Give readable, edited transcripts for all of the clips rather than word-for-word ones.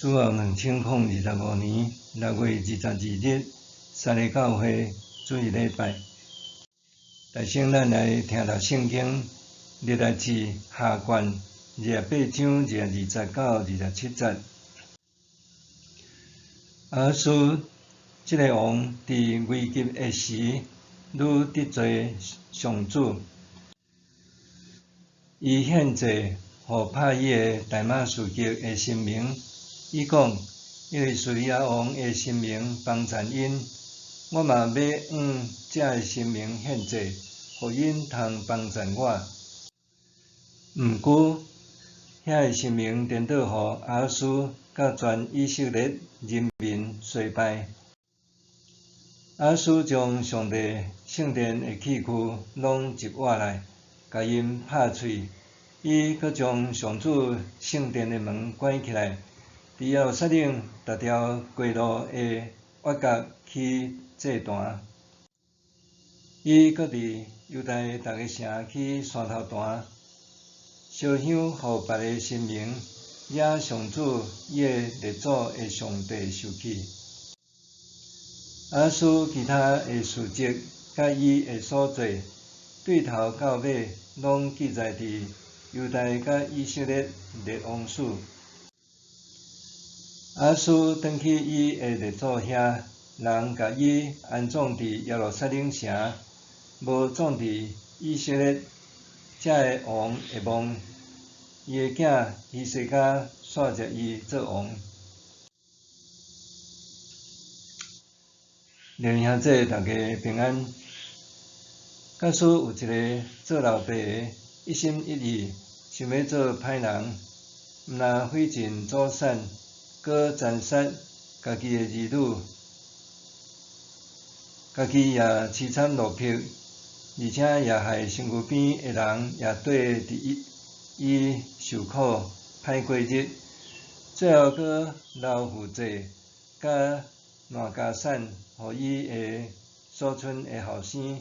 主后2025年6月22日，三个教会主日礼拜。大先咱来听读圣经，历代志下卷28章29-27节。亚述这个王伫危急的时，愈得罪上主。伊献祭互拍伊的大马士革的神明，伊讲：因为叙利亚王的神明帮助因，我嘛要这个神明献祭，互因通帮助我。毋久，遐个神明颠倒互亚述甲全以色列人民衰败。亚述将上帝圣殿的器具拢集活来，甲因拍碎。伊阁将上主圣殿的门关起来，伫耶路撒冷逐条街路的弯角起祭坛。伊阁伫犹大逐个城起山头坛，烧香互别个神明，惹上主伊的列祖的上帝生气。亚述其他的事迹，甲伊的所做，对头到尾拢记载伫犹大甲以色列列王书。亚述转去伊的列祖遐，人甲伊安葬伫耶路撒冷城，无葬伫以色列。这个王会亡，伊的囝希西家续接伊做王。弟兄兄弟，大家平安。假使有一个做老爸的，一心一意想要做歹人，毋但毁尽祖产，阁残杀家己的儿女，家己也凄惨落魄，而且也害身躯边的人也缀伫伊受苦歹过日，最后阁留负债甲烂家产，互伊的所剩的后生。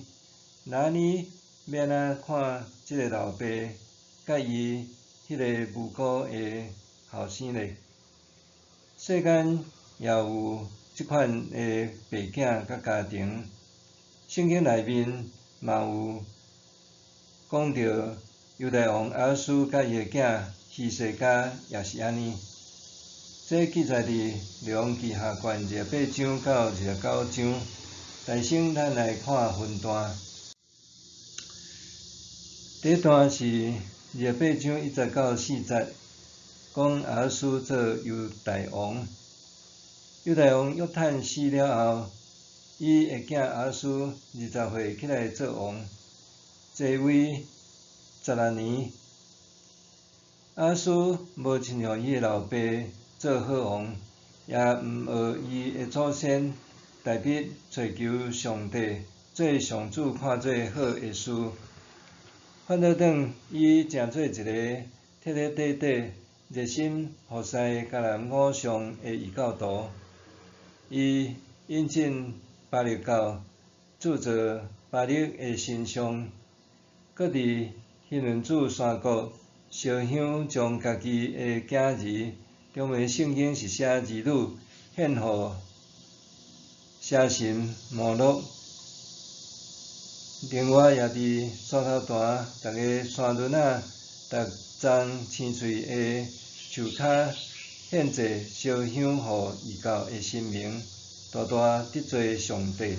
那你要安怎看即个老爸甲伊迄个无辜的后生呢？世间也有即款的爸囝甲家庭，圣经内面嘛有讲到犹大王亚述甲伊的囝希西家也是安尼。这记载伫列王记下卷28章到29章。大先咱来看分段。第一段是28章1节到4节，讲亚述做犹大王。犹大王约坦死了后，伊的囝亚述20岁起来做王，在位16年。亚述无亲像伊的老爸做好王，也毋学伊的祖先大笔找求上帝，做上主看做好的事。反倒转，伊成做一个彻彻底底、热心服侍迦南偶像的异教徒。伊引进巴力教，铸造巴力的神像，搁伫希伦子山谷烧香，将家己的囝儿，中文圣经是写儿女，献互邪神摩洛。另外，也伫山头坛逐个山峦仔，逐丛青翠的树骹献祭烧香互异教的神明，大大得罪上帝。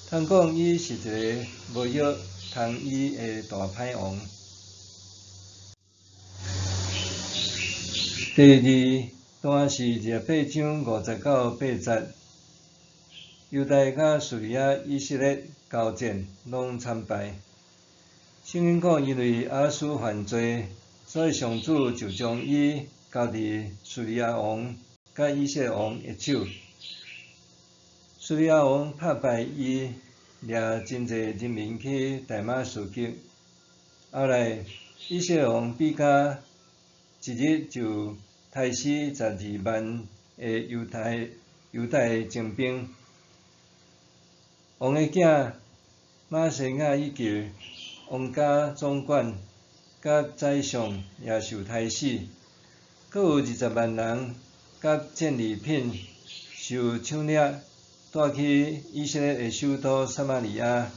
通讲伊是一个无约通伊的大歹王。第二段是28章50到8节。犹大甲叙利亚、以色列交战，拢惨败。圣经讲，因为亚述犯罪，所以上主就将伊交伫叙利亚王甲以色列王的手。叙利亚王拍败伊，掠真侪人民去大马士革。后来，以色列王比甲一日就杀死12万的犹大精兵。王的囝马西亚以及王家总管甲宰相也受杀死，阁有20万人甲战利品受抢掠，带去以色列的首都撒马利亚。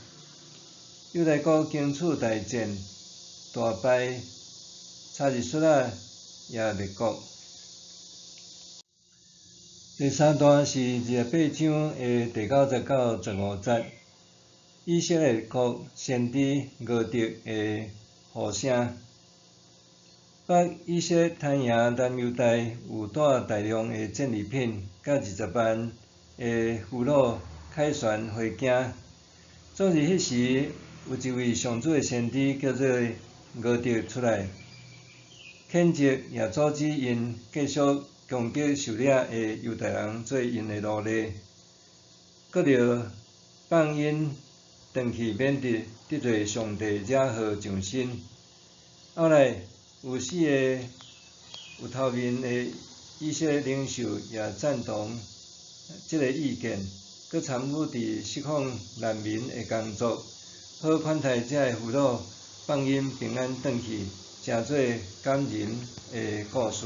犹大国经此大战大败查日率也灭国。第三段是28章的第90到15节，以色列国先知俄狄的呼声。北以色列摊赢南犹大有带大量的战利品，甲20万的俘虏凯旋回京。昨日迄时，有一位上主的先知叫做俄狄出来，谴责也阻止因继续攻击受掠的犹大人做因的奴隶，搁着放因转去缅甸，得罪上帝惹祸上身。后来有4个有头面的以色列领袖也赞同这个意见，搁参与伫释放难民的工作，好款待这个俘虏，放因平安转去，诚做感人的故事。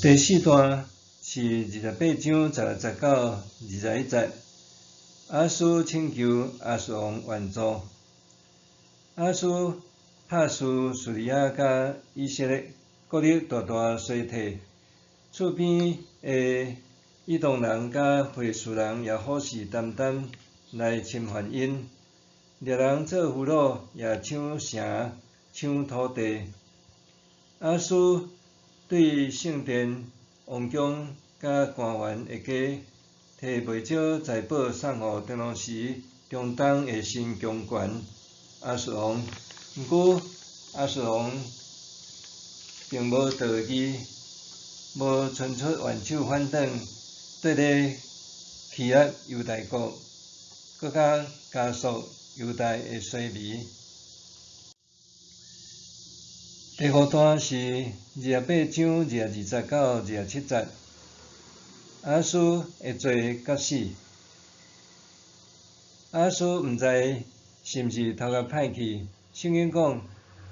第四段是28章16节到21节，亚述请求亚述王援助。亚述拍输叙利亚甲以色列，国力大大衰退。厝边的以东人甲非士人也虎视眈眈来侵犯因，掠人做俘虏，也抢城、抢土地。亚述对圣殿、王宫甲官员的家，摕袂少财宝送互当当时中东的新强权亚述王。毋过亚述王并无道义，无伸出援手反转，对咧欺压犹大国，搁较加速犹大的衰微。第五段是28章20节到27节，亚述会做甲死。亚述毋知是毋是头壳歹去，圣经讲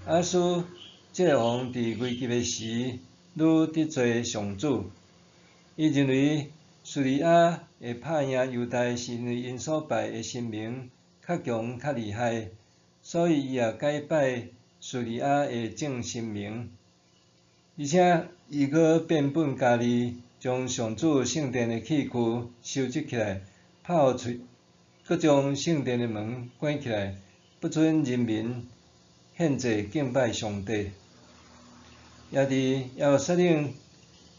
亚述这个王伫危急的时，愈得罪上主。伊认为叙利亚会拍赢犹大，是因为因所拜的神明较强较厉害，所以伊也改拜叙利亚的正神明，而且伊阁变本加厉，将上主圣殿的器具收集起来，拍互喙，阁将圣殿的门关起来，不准人民献祭敬拜上帝。也伫耶路撒冷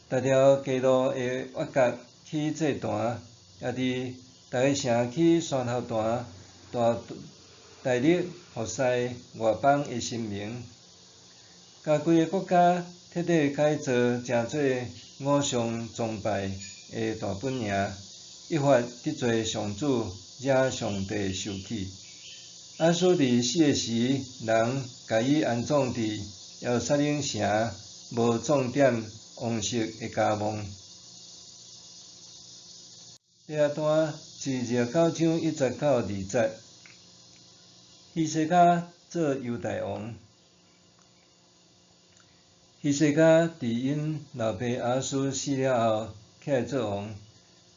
逐条街路的约角起祭坛，也伫逐个城起山头坛，大力服侍外邦的神明，甲规个国家彻底改造成做偶像崇拜的大本营，一发得罪上主，惹上帝生气。亚述伫死的时，人甲伊安葬伫耶路撒冷城无重点王室的家墓。第二段是29章1节到2节，希西家做犹大王。希西家伫因老爸亚述死了后起来做王，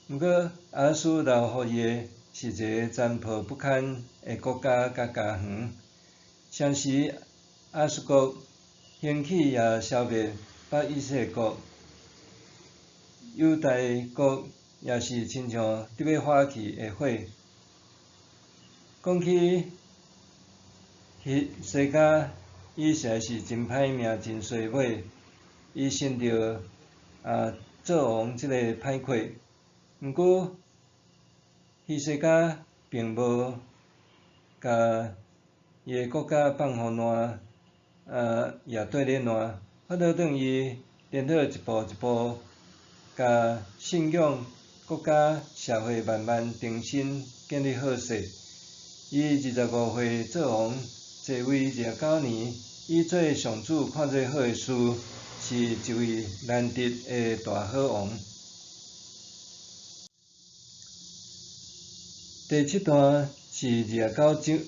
毋过亚述留互伊的是一个残破不堪的国家甲家园。相时亚述国兴起也消灭北以色列国，犹大国也是亲像得要发起的火。讲起希西家，伊实在是真歹命，真衰尾。伊承着做王即个歹亏，毋过希西家并无甲伊个国家放互烂，也对咧烂，反倒等伊颠倒一步一步，甲信仰国家社会慢慢重新建立好势。伊25岁做王，在位29年，伊做上主看做好的事，是一位难得的大好王。第七段是29章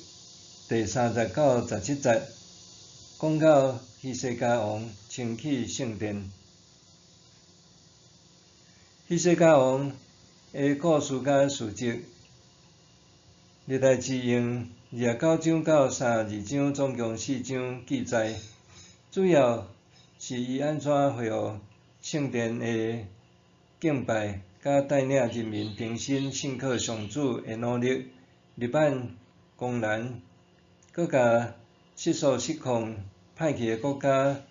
第3节到17节，讲到希西家王清起圣殿。希西家王的故事甲事迹，历代志用29章到32章，总共4章记载，主要是伊安怎恢复圣殿的敬拜，甲带领人民重新信靠上主的努力。日本公然搁甲失速失控歹去的国家，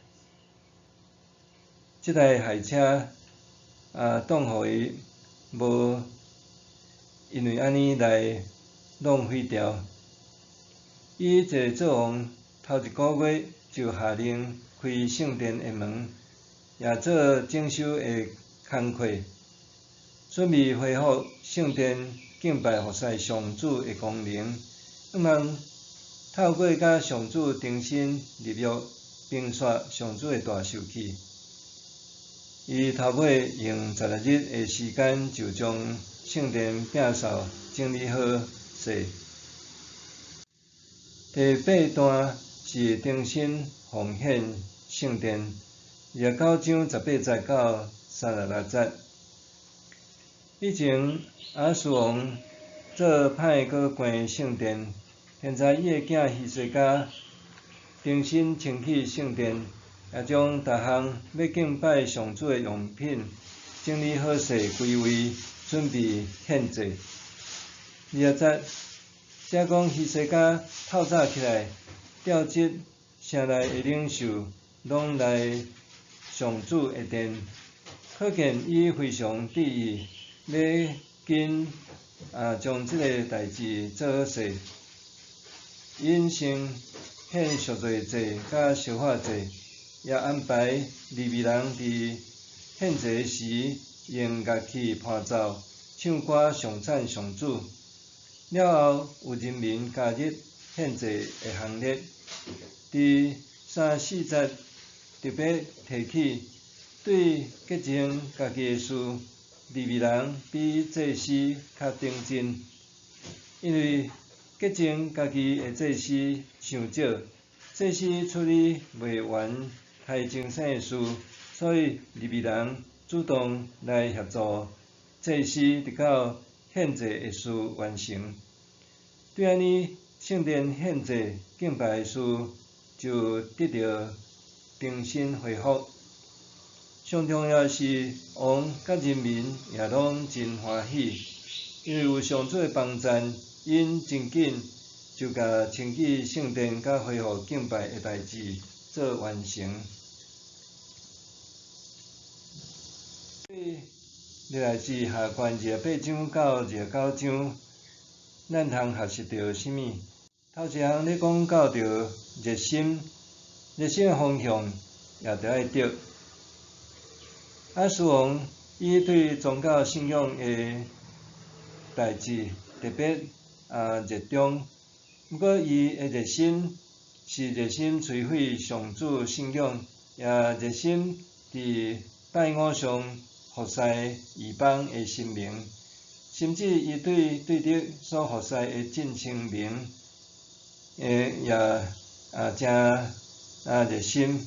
即台海车挡互伊无因为安尼来浪费掉。伊坐做王头1个月就下令开圣殿的门，也做整修的工课，准备恢复圣殿敬拜服侍上主的功能。希望透过甲上主重新立约，并刷上主的大寿期。伊头尾用12日的时间，就将圣殿摒扫整理好势。第8段是重新奉献圣殿，29章18节到36节。以前亚述王做歹搁关圣殿，现在伊的囝希西家重新清起圣殿，也将逐项要敬拜上主的用品整理好势归位，准备献祭。20节，写讲希西家透早起来，调集城内的领袖，拢来上主的殿，可见伊非常注意，要紧将即个代志做好势。因先献赎罪祭甲烧化祭，也安排利未人伫献祭时用乐器伴奏，唱歌颂赞上主。了后，有人民加入献祭的行列。伫3、4节特别提起，对洁净家己的事，利未人比祭司较顶真，因为洁净家己的祭司伤少，祭司处理袂完太精细的事，所以利未人主动来协助祭司，直到献祭的事完成。对安尼，圣殿献祭敬拜的事就得到重新恢复。上重要是，王甲人民也拢真欢喜，因为有上主的帮赞，因真紧就甲清洁圣殿甲恢复敬拜的代志做完成。对历代志下卷28章到29章，咱通学习到啥物？头一项咧讲到着热心，热心的方向也着爱对。亚述王伊对宗教信仰的代志特别热衷，不过伊的热心是热心摧毁上主信仰，也热心伫拜偶像服侍异邦的神明，甚至伊对着所服侍的正清明也真热心。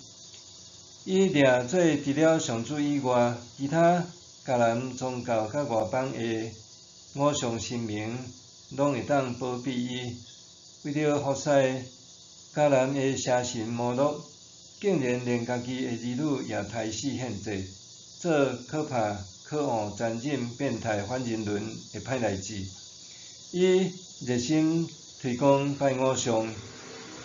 伊掠做除了上主以外，其他迦南宗教甲外邦的偶像神明，拢会当保庇伊。为着服侍迦南的邪神摩洛，竟然连家己的儿女也杀死献祭，做可怕、可恶、残忍、变态、反人伦的歹代志。伊热心推广拜偶像，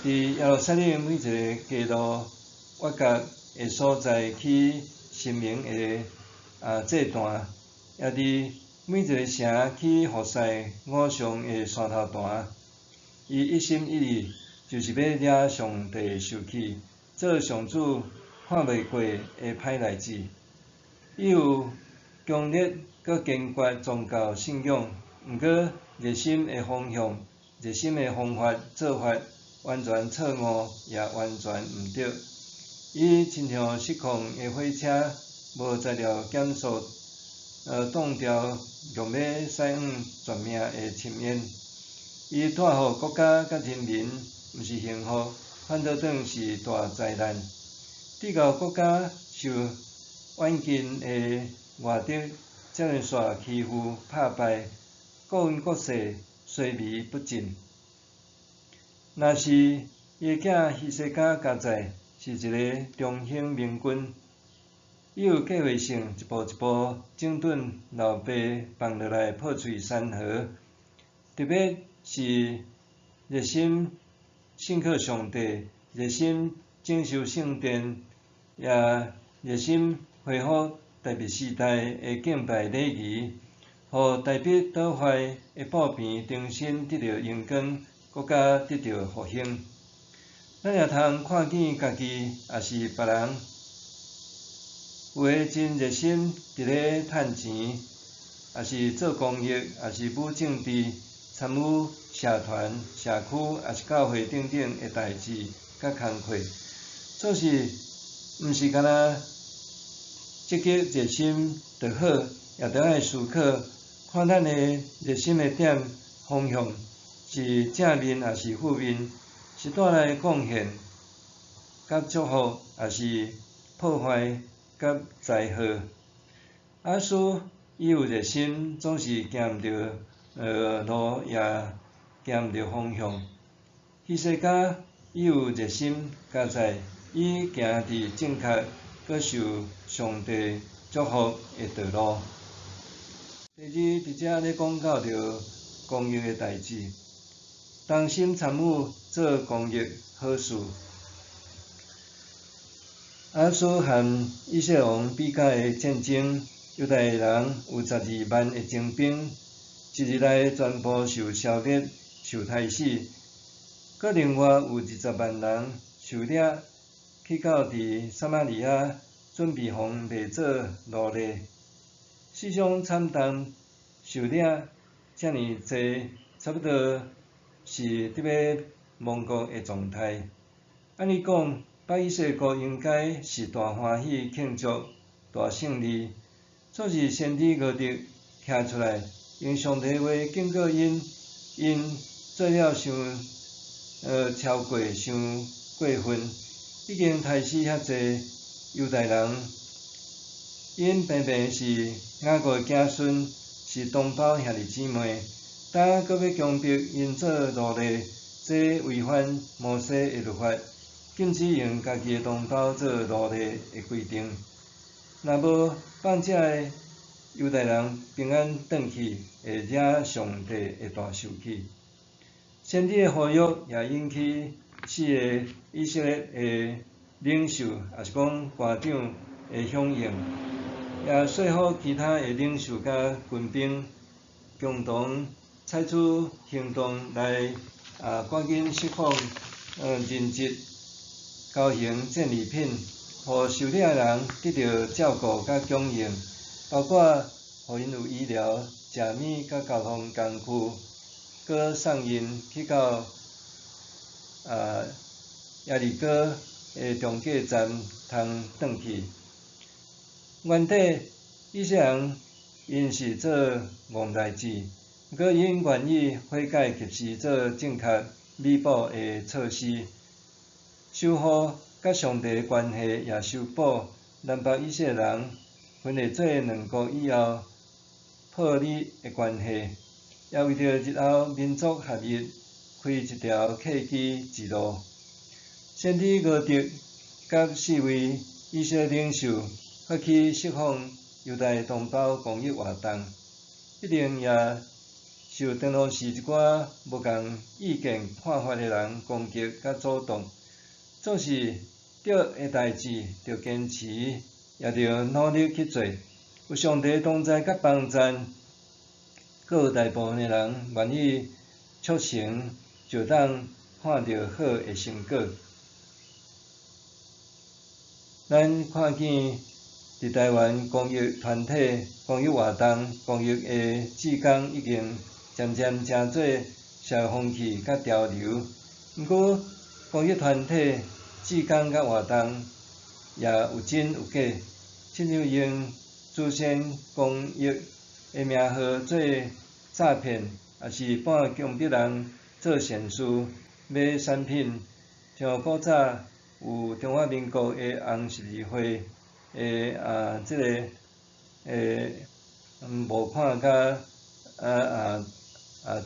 伫耶路撒冷每一个街道、角角的所在起神明的祭坛，也伫每一个城起服侍偶像的山头坛。伊一心一意就是要惹上帝生气，做上主看袂过的歹代志。伊有强烈佮坚决宗教信仰，毋过热心的方向、热心的方法做法完全错误，也完全毋对。伊亲像失控的火车，无材料减速，挡掉用要驶往绝命的深渊。伊带互国家甲人民，毋是幸福，反倒转是大灾难。对外国家受远近的外敌接连续欺负拍败，国运国势衰微不振。若是伊个囝希西家家在是一个中兴明君，伊有计划性一步一步整顿老爸放落来破碎山河，特别是热心信靠上帝、热心整修圣殿，也热心恢复大笔时代的敬拜礼仪，互大笔倒坏的布片重新得到阳光，国家得到复兴。咱也通看见家己，也是别人，有诶真热心伫咧趁钱，也是做公益，也是武政治、参与社团、社区，也是教会等等诶代志甲工课，做事毋是干那积极热心就好，也着爱思考，看咱诶热心诶点方向是正面还是负面。是带来贡献、甲祝福，也是破坏、甲灾祸。阿叔伊有热心，总是行毋着路，也行毋着方向。希西家伊有热心，家在伊行伫正确、阁受上帝祝福诶道路。第二，伫遮咧讲到着公益诶代志。同心参与做公益好事。亚述和以色列王比甲的战争，犹太人有12万的精兵，一日内全部受消灭、受杀死。搁另外有20万人受掠，去到伫撒玛利亚，准备互卖做奴隶。世上惨淡受掠遮尔济，差不多是伫要亡国的状态。按理讲，北以色列国应该是大欢喜庆祝、大胜利，总是先知俄狄站出来，用上帝话警告因做了超过伤过分，已经杀死遐济犹太人。因偏偏是雅各的子孙，是同胞兄弟姊妹。当搁要强迫因做奴隶，这违反摩西的律法，禁止用家己的同胞做奴隶的规定。若无放这的犹太人平安转去，会惹上帝的大生气。先知的呼吁也引起4个以色列的领袖，也是讲官长的响应，也说服其他的领袖甲军兵共同采取行动来赶紧释放人质、高型战利品，互受掠人得到照顾甲供应，包括互因有医疗、食物甲交通工具，搁送因去到耶利哥的中继站通转去。原底以色列人因是做戆代志。搁因愿意悔改，及时做正确弥补的措施，修复甲上帝的关系，也修补南北以色列人分裂做两国以后破裂的关系，也为着日后民族合一开一条契机之路。先知俄狄甲4位以色列领袖发起释放犹太同胞公益活动，一定也受当路是一寡无共意见看法的人攻击甲阻挡，总是对的代志着坚持，也着努力去做。有上帝同在甲帮赞，阁有大部分的人愿意促成，就当看到好的成果。咱看见伫台湾公益团体、公益活动、公益的志工已经渐渐成做社会风气甲潮流。毋过，公益团体、志工甲活动也有真有假，亲像用慈善公益的名号做诈骗，也是半强迫人做善事、买产品，像古早有中华民国的红十字会的即个募款甲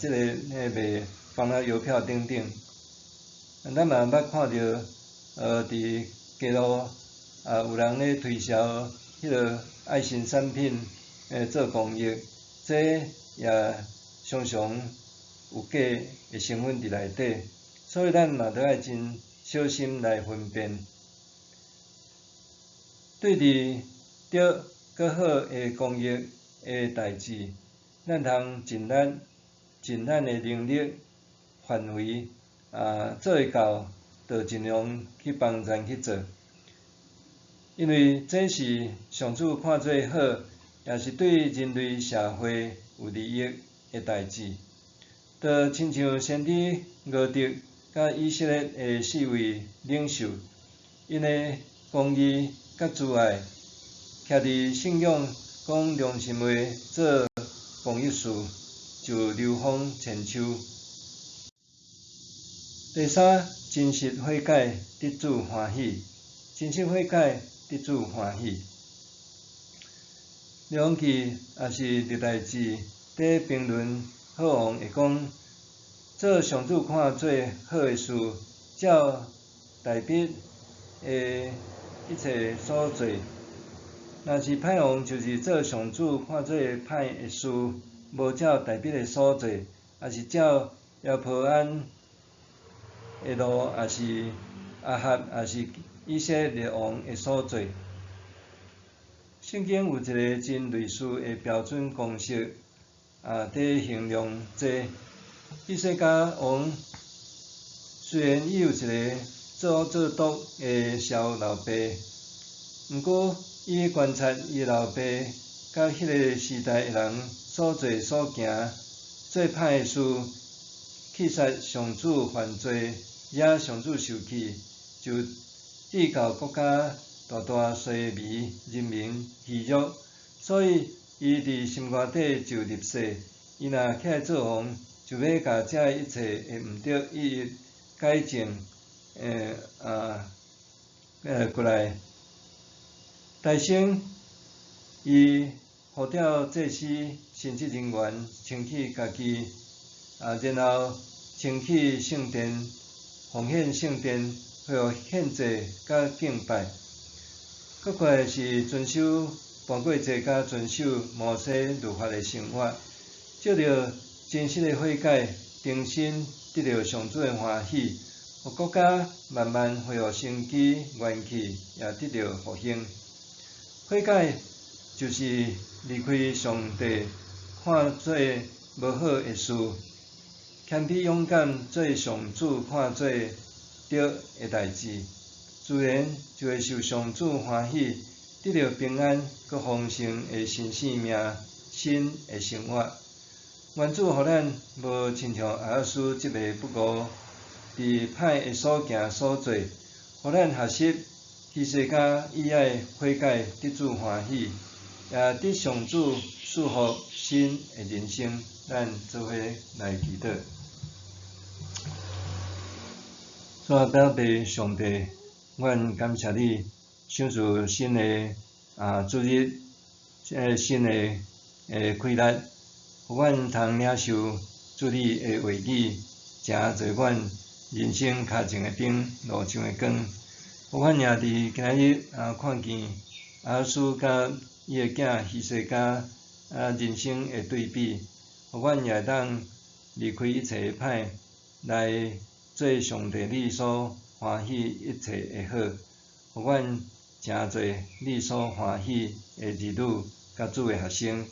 即个卖放了邮票等等。咱嘛捌看到伫街路有人咧推销迄个爱心产品做公益，这也常常有假的成分伫内底，所以咱嘛得爱真小心来分辨。对伫着较好的公益的代志，咱通尽咱的能力范围做会到，就尽量去帮咱去做，因为这是上主看做好，也是对人类社会有利益的代志。就亲像先知俄狄甲以色列的4位领袖，因的公义甲慈爱，徛伫信仰讲良心话做公益事，就流芳千秋。第三，真实悔改，得主欢喜。真实悔改，得主欢喜。梁记也是历代志在评论好王会讲，做上主看做好的事，照大笔的一切所做。若是歹王，就是做上主看做歹的事，无照大笔的所做，也是照亚伯安的路，也是亚哈，也是以色列王的所做。圣经有一个真类似的标准公式，在形容这以色列王虽然伊有一个做恶做毒的小老爸，毋过伊观察伊的老爸甲迄个时代的人所做所行做歹的事，气杀上主犯罪，惹上主生气，就致到国家大大衰微，人民欺辱，所以伊伫心肝底就立誓，伊若起来做王，就要甲这一切的毋对一一改正，过来。大先伊呼召祭司、神职人员清起家己，然后清起圣殿，奉献圣殿，配合献祭甲敬拜。搁过来是遵守盘过节，甲遵守摩西律法的生活，借着真实的悔改，重新得到上主的欢喜，互国家慢慢恢复生机、元气，也得到复兴。悔改就是离开上帝，看做无好的事，谦卑勇敢做上主看做对的代志，自然就会受上主欢喜，得到平安佮丰盛的新生命、新的生活。愿主互咱无亲像阿哈斯即个不顾伫歹的所行所做，互咱学习希西家以爱悔改，得主欢喜，也得上主祝福新的人生。咱做伙来祈祷。主啊，表弟上帝，阮感谢你，享受新的主日，新的开日，互阮通领受主你的话语，诚做阮人生脚前的灯，路上的光。互阮也伫今日看见阿斯甲伊的囝希西家人生的对比，互阮也当离开一切的歹，来做上帝你所欢喜一切的好，互阮诚侪你所欢喜的儿女甲主的学生。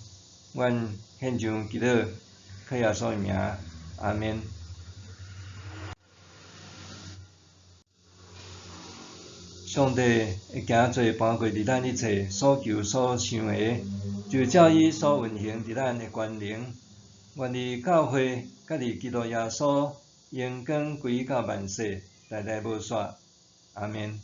阮献上祈祷，靠耶稣的名，阿免。上帝会行做搬过伫咱一切所求所想的，就照伊所运行伫咱的权能。愿你教会甲你基督耶稣荣光归到万世，代代无煞。阿免。